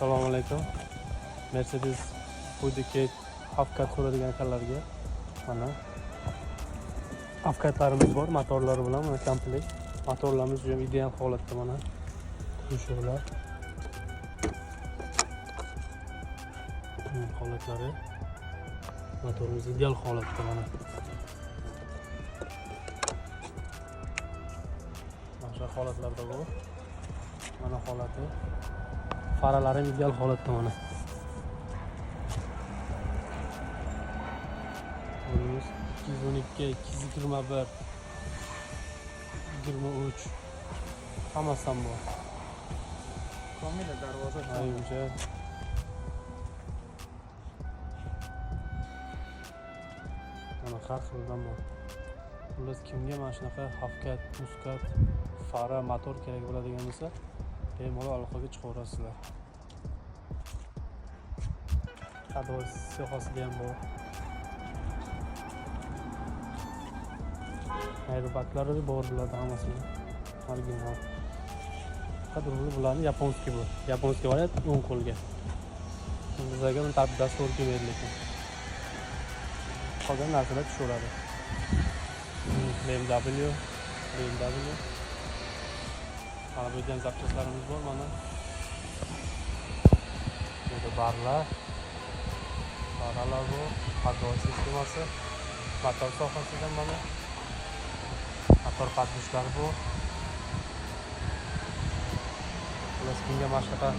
Assalomu alaykum. Mercedes Bodycat Hafkat so'radigan akallarga mana Hafkatlarimiz bor, motorlari bilan mana komplekt. Motorlarimiz juda ideal holatda mana. Qushlar. Holatlari. Motorimiz ideal holatda mana. Mana holatlarda bu. Mana holati. Faralarim ideal holatda mana. Bunimiz 212, 221, 23 hammasidan bor. Komila darvoza. Ayuncha. Mana har xildan bor. Xullas kimga mana shunaqa Hafkat, Muskat, fara, motor kerak bo'ladigan bo'lsa, bemalol aloqaga chiqaverasizlar. Qadoy sohasida ham bor. Aerobaklari bor bularda hammasi. Original. Qadrli bularni yaponskiy bu. Yaponskiy variant 10 qo'lga. Bizga buni tartibda so'rib berilgan. Qolgan narsalar tushaveradi. BMW. Mana bu yerda zapchastlarimiz bor mana. Burada barlar bu, qadroy sistemasi, motor sohasidan mana. Motor qatnashlar bu. Xullas kimga mana shunaqa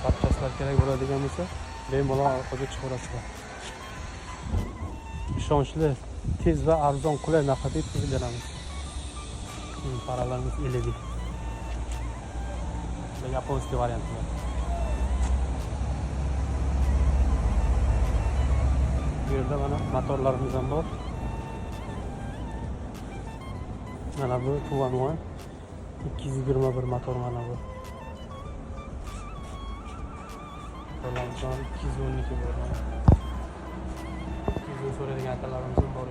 zapchastlar kerak bo'ladigan bo'lsa, bemalol orqaga chiqaverasizlar. Ishonchli, tez va arzon qulay narxda yetkazib beramiz. Paralarimiz LED. Bu yaponskiy varianti. Bu yerda mana motorlarimiz ham bor. Mana bu 211 221 motor mana bu. Motorlarimiz 212 bor mana. So'raydigan akalarimiz ham bor